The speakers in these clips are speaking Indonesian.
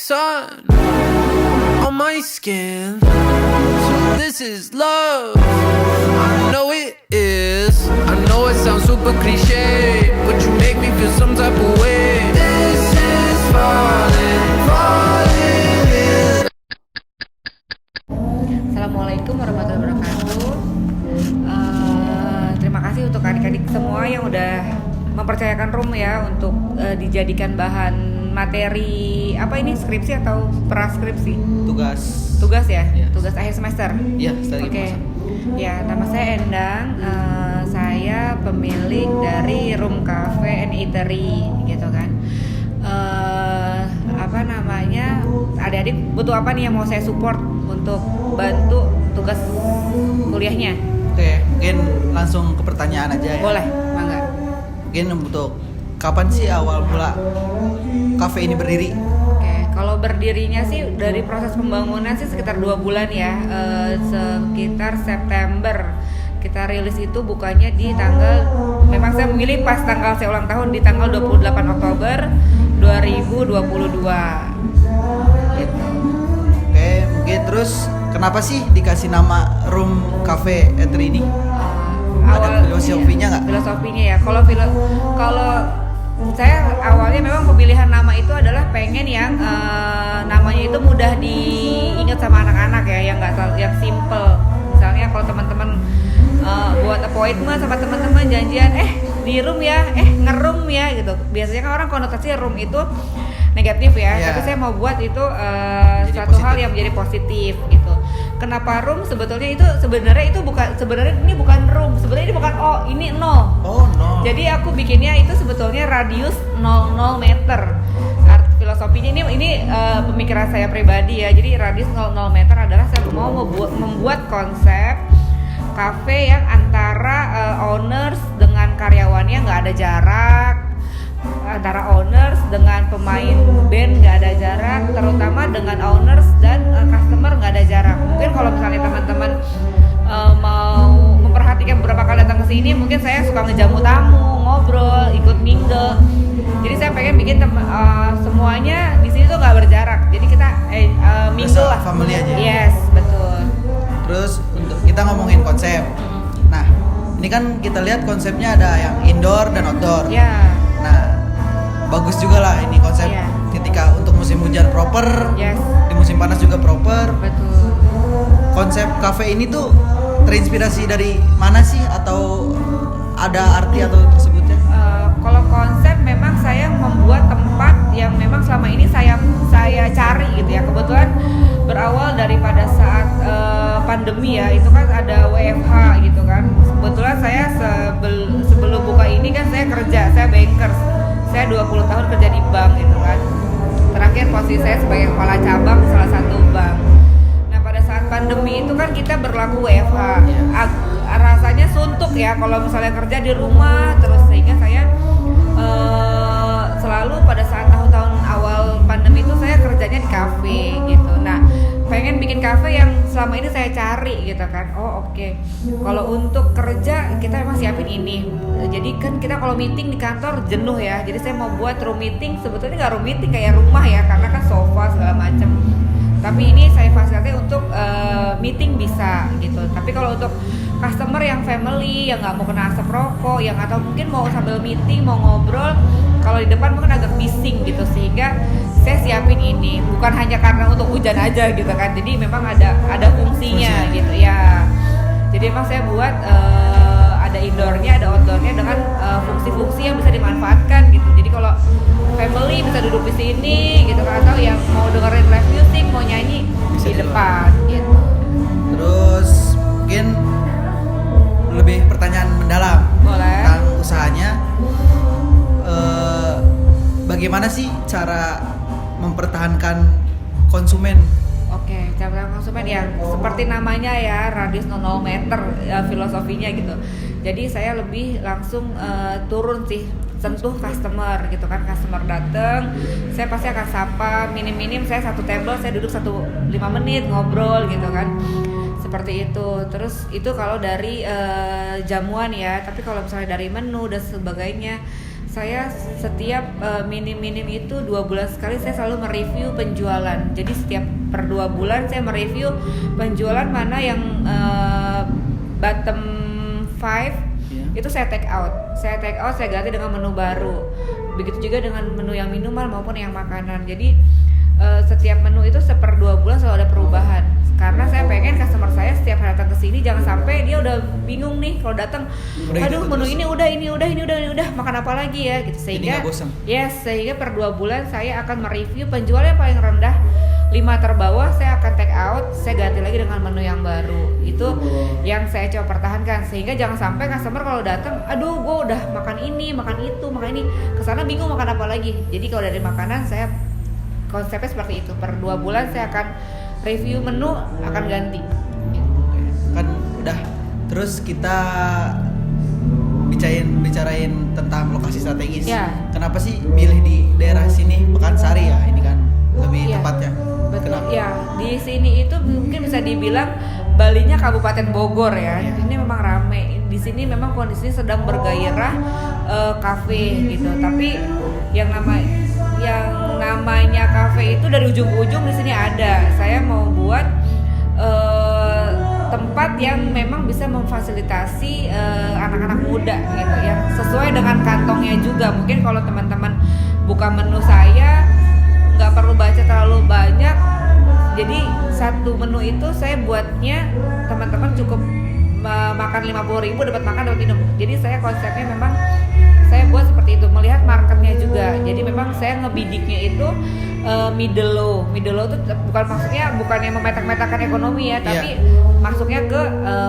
sun on my skin. So this is love. I know it is. I know it sounds super cliche, but you make me feel some type of way. This is falling, falling in. Assalamualaikum warahmatullahi wabarakatuh. Terima kasih untuk adik-adik semua yang udah mempercayakan room ya untuk dijadikan bahan materi apa ini, skripsi atau praskripsi? Tugas ya? Yes. Tugas akhir semester? Iya, strategi Oke. pemasaran. Ya, nama saya Endang. Saya pemilik dari Room Cafe and Eatery gitu kan. Apa namanya? Adik-adik butuh apa nih yang mau saya support untuk bantu tugas kuliahnya? Oke, mungkin langsung ke pertanyaan aja ya. Boleh, mangga. Mungkin untuk kapan sih awal mula kafe ini berdiri? Oke, kalau berdirinya sih dari proses pembangunan sih sekitar 2 bulan ya, sekitar September. Kita rilis itu bukannya di tanggal, memang saya memilih pas tanggal saya ulang tahun di tanggal 28 Oktober 2022 gitu. Oke, mungkin terus kenapa sih dikasih nama Room Cafe Eatery ini? Ada filosofinya nggak? Filosofinya ya, kalau saya awalnya memang pemilihan nama itu adalah pengen yang namanya itu mudah diingat sama anak-anak ya, yang simple. Misalnya kalau teman-teman buat appointment sama teman-teman janjian, di room ya, ngeroom ya gitu. Biasanya kan orang konotasi room itu negatif ya, Yeah. tapi saya mau buat itu Jadi suatu hal positif. yang menjadi positif gitu. Kenapa room? Sebetulnya ini bukan room, sebenarnya ini bukan ini nol. Oh no. Jadi aku bikinnya itu sebetulnya radius 00 meter. Filosofinya ini pemikiran saya pribadi ya. Jadi radius 00 meter adalah saya mau membuat konsep kafe yang antara owners dengan karyawannya nggak ada jarak, antara owners dengan pemain band nggak ada jarak, terutama dengan owners dan customer nggak ada jarak. Mungkin kalau misalnya teman-teman mau memperhatikan beberapa kali datang ke sini, mungkin saya suka ngejamu tamu, ngobrol, ikut mingle. Jadi saya pengen bikin semuanya di sini tuh nggak berjarak. Jadi kita mingle lah. Family aja. Yes, betul. Terus untuk kita ngomongin konsep. Nah, ini kan kita lihat konsepnya ada yang indoor dan outdoor. Ya. Nah, bagus juga lah ini konsep. Iya. Ketika untuk musim hujan proper, Yes. di musim panas juga proper. Betul. Konsep kafe ini tuh terinspirasi dari mana sih, atau ada arti atau tersebutnya? Kalau konsep memang saya membuat tempat yang memang selama ini saya cari gitu ya. Kebetulan berawal daripada saat pandemi ya, itu kan ada WFH gitu kan. Kebetulan saya sebelum buka ini kan saya bankers. Saya 20 tahun kerja di bank gitu kan. Terakhir posisi saya sebagai kepala cabang salah satu bank. Nah, pada saat pandemi itu kan kita berlaku WFH. Rasanya suntuk ya kalau misalnya kerja di rumah terus, sehingga saya selalu pada saat tahun-tahun awal pandemi itu saya kerjanya di kafe gitu. Nah, pengen bikin kafe yang selama ini saya cari gitu kan. Oke. Kalau untuk kerja kita memang siapin ini. Jadi kan kita kalau meeting di kantor jenuh ya. Jadi saya mau buat room meeting, sebetulnya nggak room meeting kayak rumah ya, karena kan sofa segala macam. Tapi ini saya fasilitasi untuk meeting bisa gitu. Tapi kalau untuk customer yang family, yang nggak mau kena asap rokok, yang atau mungkin mau sambil meeting, mau ngobrol, kalau di depan mungkin agak bising gitu, sehingga saya siapin ini. Bukan hanya karena untuk hujan aja gitu kan. Jadi memang ada fungsinya gitu ya. Jadi emang saya buat ada indoornya, ada outdoornya dengan fungsi-fungsi yang bisa dimanfaatkan gitu. Jadi kalau family bisa duduk di sini gitu kan, atau yang mau dengerin live music, mau nyanyi Bisa di di depan gitu. Terus mungkin lebih pertanyaan mendalam Boleh. tentang usahanya. Bagaimana sih cara mempertahankan konsumen? Oke, cara konsumen ya seperti namanya ya, radius 00 meter ya, filosofinya gitu. Jadi saya lebih langsung turun sih, sentuh customer gitu kan. Customer datang, saya pasti akan sapa, minim-minim saya satu table, saya duduk 5 menit ngobrol gitu kan. Seperti itu. Terus itu kalau dari jamuan ya. Tapi kalau misalnya dari menu dan sebagainya, saya setiap minim itu 2 bulan sekali saya selalu mereview penjualan. Jadi setiap per 2 bulan saya mereview penjualan mana yang bottom 5 itu saya take out, saya ganti dengan menu baru. Begitu juga dengan menu yang minuman maupun yang makanan. Jadi setiap menu itu seper 2 bulan selalu ada perubahan. Karena saya pengen customer saya setiap datang ke sini jangan sampai dia udah bingung nih kalau datang, aduh menu ini udah makan apa lagi ya gitu. Sehingga sehingga per 2 bulan saya akan mereview penjualan yang paling rendah 5 terbawah saya akan take out, saya ganti lagi dengan menu yang baru. Itu yang saya coba pertahankan sehingga jangan sampai customer kalau datang, aduh gue udah makan ini, makan itu, makan ini, kesana bingung makan apa lagi. Jadi kalau dari makanan saya konsepnya seperti itu, per 2 bulan saya akan review menu, akan ganti. Kan udah, terus kita bicarain tentang lokasi strategis. Kenapa sih milih di daerah sini, Pekansari ya ini kan lebih tepatnya? Betul. Ya, di sini itu mungkin bisa dibilang Balinya Kabupaten Bogor ya. Ini memang rame. Di sini memang kondisinya sedang bergairah kafe gitu. Tapi yang namanya kafe itu dari ujung ke ujung di sini ada. Saya mau buat tempat yang memang bisa memfasilitasi anak-anak muda gitu, yang sesuai dengan kantongnya juga. Mungkin kalau teman-teman buka menu saya nggak perlu baca terlalu banyak, jadi satu menu itu saya buatnya teman-teman cukup makan 50.000 dapat makan dapat minum. Jadi saya konsepnya memang saya buat seperti itu, melihat marketnya juga. Jadi memang saya ngebidiknya itu middle low itu bukan yang memetak-metakan ekonomi ya, tapi masuknya ke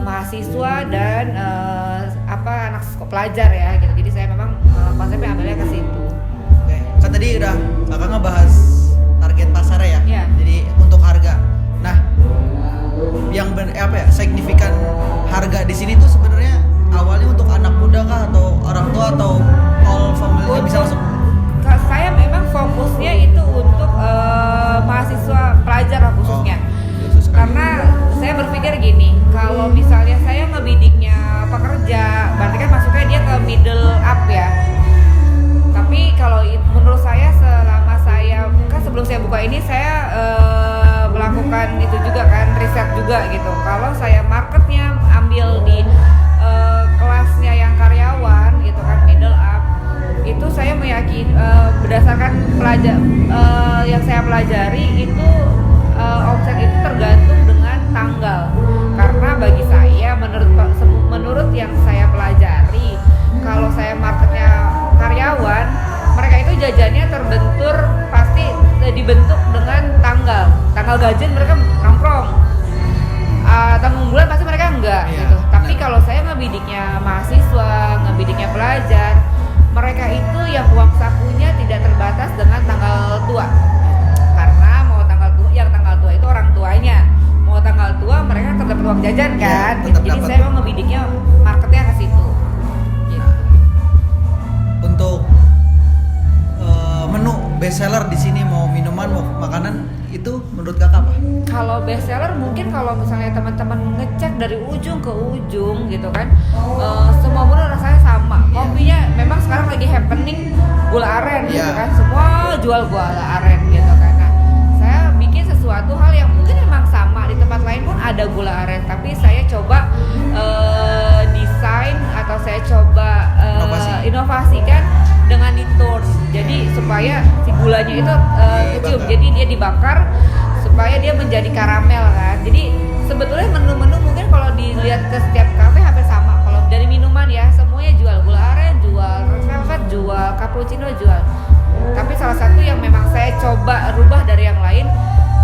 mahasiswa dan anak pelajar ya gitu. Jadi saya memang konsepnya ambilnya ke situ. Oke, kan tadi udah kakak ngebahas target pasarnya ya. Jadi untuk harga. Nah, yang signifikan harga di sini tuh sebenarnya awalnya untuk anak muda kah atau orang tua atau all family yang bisa masuk? Saya memang fokusnya itu untuk mahasiswa pelajar khususnya. Karena saya berpikir gini, kalau misalnya saya ngebidiknya pekerja, berarti kan masuknya dia ke middle up ya. Tapi kalau menurut saya selama saya kan sebelum saya buka ini saya melakukan itu juga kan, riset juga gitu. Kalau saya marketnya ambil di kelasnya yang karyawan gitu kan, middle up, itu saya meyakini berdasarkan yang saya pelajari itu omset itu tergantung dengan tanggal. Karena bagi saya menurut yang saya pelajari, kalau saya marketnya karyawan, mereka itu jajannya terbentur pasti dibentuk dengan tanggal gajian mereka nongkrong, tanggung bulan pasti mereka enggak gitu. Tapi kalau saya ngebidiknya mahasiswa, ngebidiknya pelajar, mereka itu yang uang sakunya tidak terbatas dengan tanggal tua. Karena mau tanggal tua itu orang tuanya, mau tanggal tua mereka terdapat uang jajan kan. Jadi saya mau ngebidiknya marketnya ke situ. Gitu. Untuk menu best seller di sini, mau minuman mau makanan, itu menurut kakak apa? Kalau best seller mungkin kalau misalnya teman-teman ngecek dari ujung ke ujung gitu kan, semua menu rasanya sama. Kopinya memang sekarang lagi happening gula aren gitu kan, semua jual gula aren gitu kan. Nah, saya bikin sesuatu hal yang mungkin memang sama di tempat lain pun ada gula aren, tapi saya coba desain atau saya coba inovasikan dengan detours. Jadi supaya si gulanya itu kecium, jadi dia dibakar supaya dia menjadi karamel kan. Jadi sebetulnya menu-menu mungkin kalau dilihat ke setiap kafe hampir sama. Kalau dari minuman ya semuanya jual gula aren, jual red velvet, jual cappuccino, jual. Tapi salah satu yang memang saya coba rubah dari yang lain,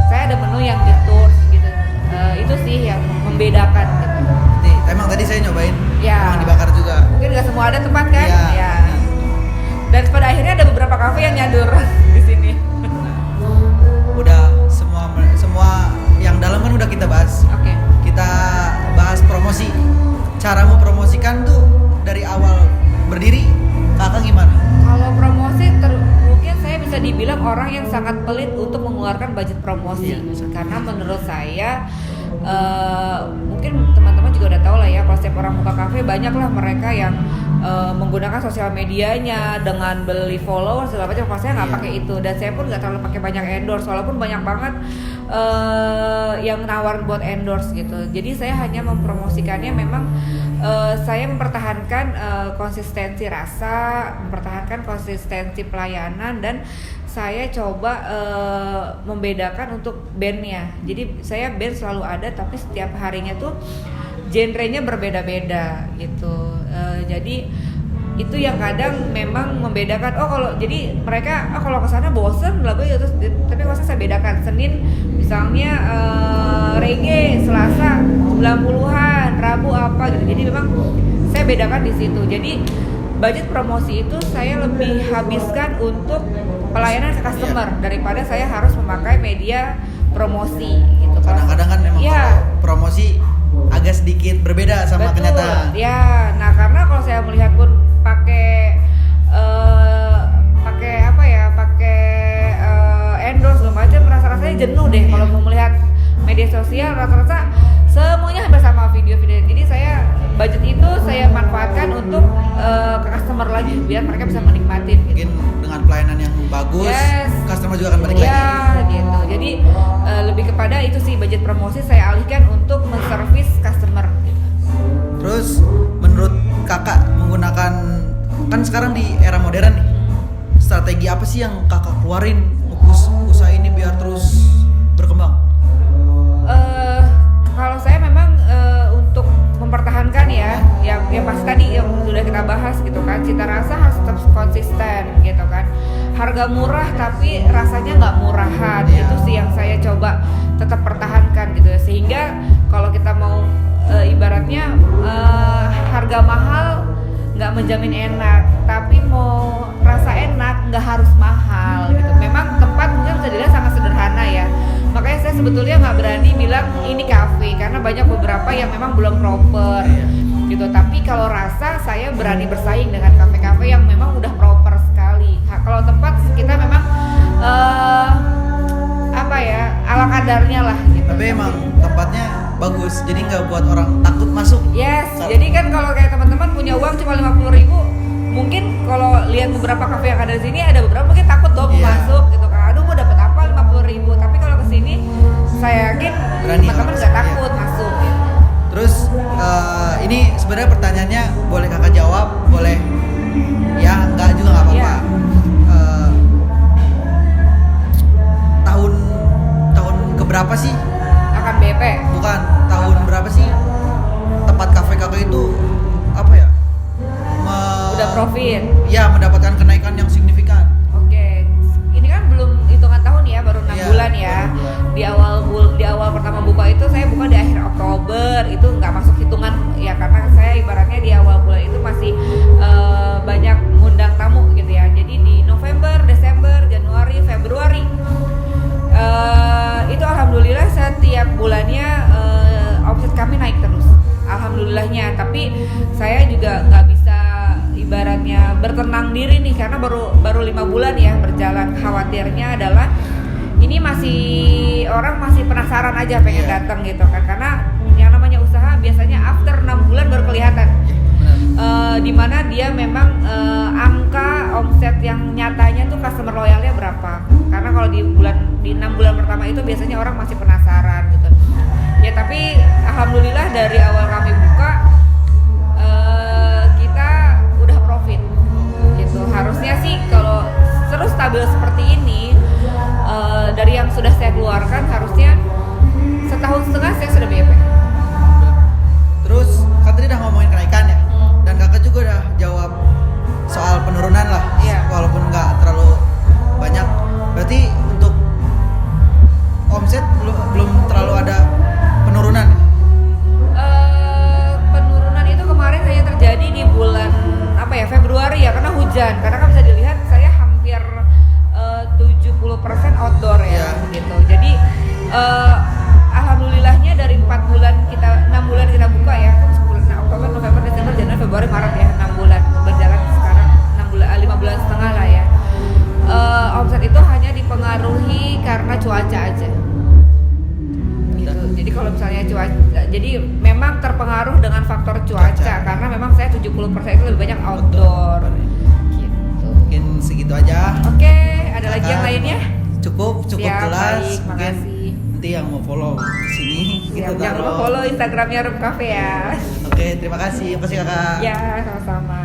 saya ada menu yang detours gitu. Itu sih yang membedakan gitu. Emang tadi saya nyobain, emang dibakar juga. Mungkin nggak semua ada tempat kan? Ya. Dan pada akhirnya ada beberapa kafe yang nyadur di sini. Udah semua yang dalam kan udah kita bahas. Oke. Kita bahas promosi. Cara mempromosikan tuh dari awal berdiri kakak gimana? Kalau promosi mungkin saya bisa dibilang orang yang sangat pelit untuk mengeluarkan budget promosi. Karena menurut saya mungkin teman-teman juga udah tahu lah ya, kalau setiap orang buka kafe banyaklah mereka yang menggunakan sosial medianya dengan beli followers segala macam. Kalau saya nggak pakai itu, dan saya pun nggak terlalu pakai banyak endorse, walaupun banyak banget yang nawarin buat endorse gitu. Jadi saya hanya mempromosikannya memang saya mempertahankan konsistensi rasa, mempertahankan konsistensi pelayanan, dan saya coba membedakan untuk bandnya. Jadi saya band selalu ada, tapi setiap harinya tuh genrenya berbeda-beda gitu. Jadi itu yang kadang memang membedakan. Oh kalau jadi mereka kalau kesana bosen lagu ya, terus tapi kalau saya bedakan Senin misalnya reggae, Selasa 90-an, Rabu apa gitu. Jadi memang saya bedakan di situ. Jadi budget promosi itu saya lebih habiskan untuk pelayanan ke customer daripada saya harus memakai media promosi gitu. Kadang-kadang kan memang promosi agak sedikit berbeda sama kenyataan. Ya, nah karena kalau saya melihat pun pakai endorse segala macam, rasa-rasanya jenuh deh kalau mau melihat media sosial. Rata-rata semuanya hampir sama video-video. Jadi saya budget itu saya manfaatkan untuk ke customer lagi biar mereka bisa menikmati. Gitu. Mungkin dengan pelayanan yang bagus, customer juga akan balik lagi. Ya, gitu. Jadi lebih kepada itu sih, budget promosi saya alihkan untuk menservis customer. Gitu. Terus menurut kakak menggunakan, kan sekarang di era modern nih, strategi apa sih yang kakak keluarin usaha ini biar terus berkembang? Kalau saya memang untuk mempertahankan yang pasti tadi yang sudah kita bahas gitu kan, cita rasa harus tetap konsisten gitu kan. Harga murah tapi rasanya nggak murahan, itu sih yang saya coba tetap pertahankan gitu ya. Sehingga kalau kita mau ibaratnya harga mahal nggak menjamin enak, tapi mau rasa enak nggak harus mahal gitu. Memang tempat mungkin bisa dilihat sangat sederhana ya, makanya saya sebetulnya nggak berani bilang ini kafe karena banyak beberapa yang memang belum proper gitu. Tapi kalau rasa saya berani bersaing dengan kafe-kafe yang memang udah proper sekali. Kalau tempat kita memang ala kadarnya lah gitu. Tapi emang tempatnya bagus, jadi nggak buat orang takut masuk. Yes, jadi kan kalau kayak teman-teman punya uang cuma 50.000, mungkin kalau lihat beberapa kafe yang ada di sini, ada beberapa mungkin takut dong masuk gitu kan. Aduh mau dapat apa 50.000, tapi kalau kesini saya yakin teman-teman nggak takut masuk. Gitu. Terus ini sebenarnya pertanyaannya boleh kakak jawab, boleh ya enggak juga nggak apa-apa. Tahun keberapa sih? Akan BP? Bukan, tahun berapa sih tempat kafe kakak itu apa ya? Udah profit? Ya, mendapatkan kenaikan yang signifikan. Oke, ini kan belum hitungan tahun ya, baru 6 bulan ya. Di awal pertama buka itu saya buka di akhir Oktober, itu nggak masuk hitungan ya, karena saya ibaratnya di awal bulan itu masih banyak ngundang tamu gitu ya. Jadi di November, Desember, Januari, Februari itu alhamdulillah setiap bulannya omset kami naik terus, alhamdulillahnya. Tapi saya juga nggak bisa ibaratnya bertenang diri nih karena baru 5 bulan ya berjalan. Khawatirnya adalah ini orang masih penasaran aja pengen datang gitu kan, karena yang namanya usaha biasanya after 6 bulan baru kelihatan dimana dia memang angka omset yang nyatanya tuh customer loyalnya berapa. Karena kalau di 6 bulan pertama itu biasanya orang masih penasaran gitu ya. Tapi alhamdulillah dari awal kami buka kita udah profit gitu. Harusnya sih kalau terus stabil seperti ini, dari yang sudah saya keluarkan harusnya setahun setengah saya sudah BP. Terus kan tadi udah ngomongin kenaikan ya, dan kakak juga udah jawab soal penurunan lah, walaupun nggak terlalu banyak. Berarti untuk omset belum terlalu ada penurunan. Penurunan itu kemarin hanya terjadi di bulan Februari ya, karena hujan. Karena kan bisa dilihat saya hampir 70% outdoor ya gitu. Jadi alhamdulillahnya dari 6 bulan kita buka ya, Oktober, November, Desember, Januari, Februari, Maret ya, 6 bulan berjalan sekarang 5 bulan setengah lah ya. Omset itu hanya dipengaruhi karena cuaca aja. Gitu. Jadi kalau misalnya cuaca, jadi memang terpengaruh dengan faktor cuaca. Karena memang saya 70% 70% itu lebih banyak outdoor. Gitu. Mungkin segitu aja. Oke, ada lagi yang lainnya? Cukup Siap, jelas. baik, Mungkin makasih. nanti yang mau follow di sini Ya, kita jangan lupa taruh. follow Instagramnya Room Cafe ya. Oke, terima kasih. Makasih Kakak. Ya, sama-sama.